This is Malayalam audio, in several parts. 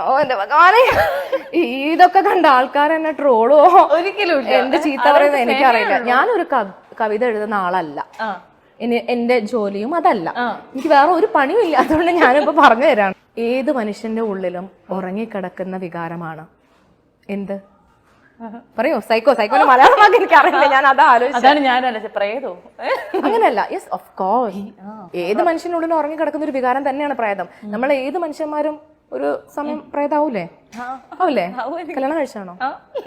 ഓ എന്റെ ഭഗവാനെ, ഇതൊക്കെ കണ്ട ആൾക്കാർ എന്നെ ട്രോളോ ഒരിക്കലും എന്ത് ചീത്ത പറയുന്നത് എനിക്കറിയില്ല. ഞാനൊരു കവിത എഴുതുന്ന ആളല്ല, എന്റെ ജോലിയും അതല്ല, എനിക്ക് വേറെ ഒരു പണിയും ഇല്ല. അതുകൊണ്ട് ഞാനിപ്പോ പറഞ്ഞു തരാണ്. ഏത് മനുഷ്യന്റെ ഉള്ളിലും ഉറങ്ങിക്കിടക്കുന്ന വികാരമാണ് എന്ത്? പറയൂ. സൈക്കോന്റെ മലയാളമാക്കി എനിക്ക് അറിയില്ല, ഞാൻ അതാ ആലോചിച്ചത്. പ്രേതോ? അങ്ങനെയല്ല. Yes, of course. ഏത് മനുഷ്യനുള്ളിൽ ഉറങ്ങിക്കിടക്കുന്ന ഒരു വികാരം തന്നെയാണ് പ്രേതം. നമ്മൾ ഏത് മനുഷ്യന്മാരും ഒരു സമയം പ്രേതാവൂലേ? ആവൂലേ? കല്യാണം കഴിച്ചാണോ?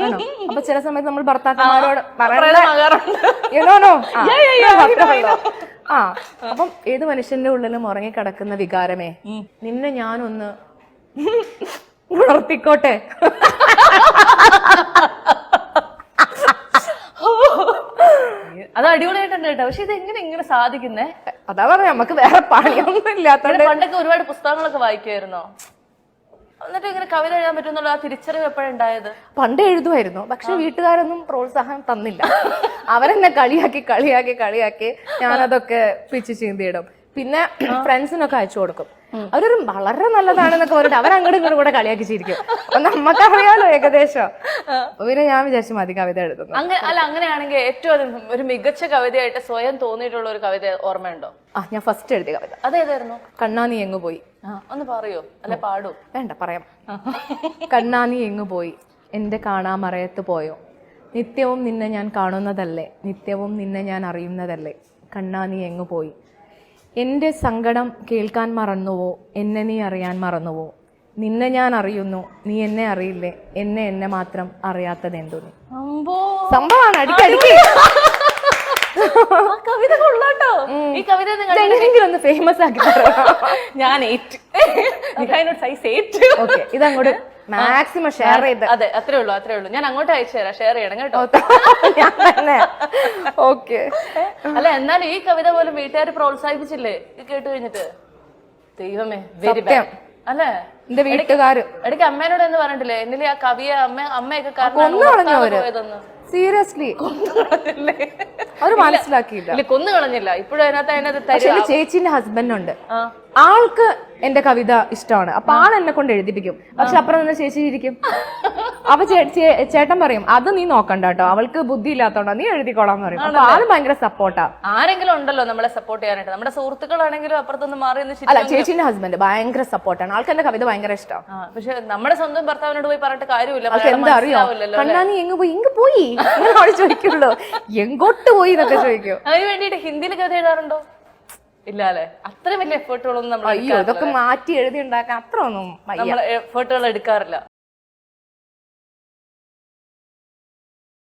ആണോ? അപ്പൊ ചില സമയത്ത് നമ്മൾ ഭർത്താക്കന്മാരോട് അപ്പം ഏത് മനുഷ്യന്റെ ഉള്ളിലും ഉറങ്ങിക്കിടക്കുന്ന വികാരമേ, നിന്നെ ഞാനൊന്ന് ഉണർത്തിക്കോട്ടെ. അത് അടിപൊളിയായിട്ടുണ്ട് കേട്ടോ. പക്ഷെ ഇത് എങ്ങനെ സാധിക്കുന്നേ? അതാ പറഞ്ഞ നമുക്ക് വേറെ പണിയൊന്നും ഇല്ലാത്തോണ്ട്. പണ്ടൊക്കെ ഒരുപാട് പുസ്തകങ്ങളൊക്കെ വായിക്കുമായിരുന്നോ? എന്നിട്ട് ഇങ്ങനെ കവിത എഴുതാൻ പറ്റുന്നുള്ള ആ തിരിച്ചറിവ് എപ്പോഴുണ്ടായത്? പണ്ട് എഴുതുമായിരുന്നു, പക്ഷെ വീട്ടുകാരൊന്നും പ്രോത്സാഹനം തന്നില്ല. അവരെന്നെ കളിയാക്കി ഞാനതൊക്കെ പിച്ച് ചീന്തിയിടും. പിന്നെ ഫ്രണ്ട്സിനൊക്കെ അയച്ചു കൊടുക്കും. അവരൊരു വളരെ നല്ലതാണെന്നൊക്കെ പറഞ്ഞിട്ട് അവരങ്ങോട്ടും ഇങ്ങോട്ടും കൂടെ കളിയാക്കി ചിരിക്കും. അപ്പൊ നമുക്കറിയാലോ ഏകദേശം. പിന്നെ ഞാൻ വിചാരിച്ചു മതി കവിത എഴുതുന്നു. അങ്ങനെയാണെങ്കിൽ ഏറ്റവും ഒരു മികച്ച കവിതയായിട്ട് സ്വയം തോന്നിയിട്ടുള്ള ഒരു കവിത ഓർമ്മയുണ്ടോ? ഞാൻ ഫസ്റ്റ് എഴുതിയ കവിത അതേതായിരുന്നു? കണ്ണാ നീ എങ്ങു പോയി. ഒന്ന് പറയോ? അല്ലെ പാടൂ? വേണ്ട, പറയാം. കണ്ണാ നീ എങ്ങു പോയി, എന്റെ കാണാമറയത്ത് പോയോ, നിത്യവും നിന്നെ ഞാൻ കാണുന്നതല്ലേ, നിത്യവും നിന്നെ ഞാൻ അറിയുന്നതല്ലേ, കണ്ണാ നീ എങ്ങു പോയി, എന്റെ സങ്കടം കേൾക്കാൻ മറന്നുവോ, എന്നെ നീ അറിയാൻ മറന്നുവോ, നിന്നെ ഞാൻ അറിയുന്നു, നീ എന്നെ അറിയില്ലേ, എന്നെ മാത്രം അറിയാത്തത് എന്തോ നീ. സംഭവമാണ്. അടിക്കടിക്ക് കവിത കൊള്ളാട്ടോ. ഈ കവിത ഒന്ന് ഫേമസ് ആക്കി. ഞാൻ ഇതങ്ങോട്ട് മാക്സിമം ഷെയർ ചെയ്ത്. അതെ, അത്രേ ഉള്ളൂ. ഞാൻ അങ്ങോട്ട് അയച്ചു തരാം, ഷെയർ ചെയ്യണം കേട്ടോ. ഓക്കെ. അല്ല, എന്നാലും ഈ കവിത പോലും വീട്ടുകാർ പ്രോത്സാഹിപ്പിച്ചില്ലേ ഇത് കേട്ട് കഴിഞ്ഞിട്ട്? ദൈവമേ, വെരി ബാഡ് അല്ലേ? എന്റെ വീട്ടുകാര് ഇടയ്ക്ക് അമ്മേനോട് എന്ന് പറഞ്ഞിട്ടില്ലേ എന്നിലെ ആ കവിയെ അമ്മയൊക്കെ കാരണം സീരിയസ്ലി അവര് മനസ്സിലാക്കിയില്ല, കൊന്നു കളഞ്ഞില്ല. ഇപ്പോഴും അതിനകത്ത് ചേച്ചിന്റെ ഹസ്ബൻഡ് ഉണ്ട്, ആൾക്ക് എന്റെ കവിത ഇഷ്ടമാണ്. അപ്പൊ ആൾ എന്നെ കൊണ്ട് എഴുതിപ്പിക്കും. പക്ഷെ അപ്പുറം നിന്ന് ചേച്ചി ഇരിക്കും. അപ്പൊ ചേട്ടൻ പറയും അത് നീ നോക്കണ്ട കേട്ടോ, അവൾക്ക് ബുദ്ധി ഇല്ലാത്തോണ്ടാ, നീ എഴുതിക്കോളാന്ന് പറയും. അപ്പൊ ആള് ഭയങ്കര സപ്പോർട്ടാ. ആരെങ്കിലും ഉണ്ടല്ലോ നമ്മളെ സപ്പോർട്ട് ചെയ്യാനായിട്ട്. നമ്മുടെ സുഹൃത്തുക്കളാണെങ്കിലും അപ്പുറത്തൊന്ന് മാറി. അല്ല, ചേച്ചിന്റെ ഹസ്ബൻഡ് ഭയങ്കര സപ്പോർട്ടാണ്. ആൾക്ക് എന്റെ കവിത ഭയങ്കര ഇഷ്ടമാണ്. പക്ഷെ നമ്മുടെ സ്വന്തം ഭർത്താവിനോട് പോയി പറഞ്ഞിട്ട് കാര്യമില്ല. എന്താ അറിയോ, കണ്ണാ നീ എങ്ങ് പോയി ചോദിക്കുള്ളൂ, എങ്ങോട്ട് പോയി എന്നൊക്കെ ചോദിക്കും. അതിന് വേണ്ടിട്ട് ഹിന്ദിയിൽ കവിത എഴുതാറുണ്ടോ? ഇല്ല അല്ലെ? അത്രയും വലിയ എഫേർട്ടുകളൊന്നും നമ്മൾ ഇതൊക്കെ മാറ്റി എഴുതി ഉണ്ടാക്കാൻ അത്ര ഒന്നും നമ്മൾ എഫേർട്ടുകൾ എടുക്കാറില്ല.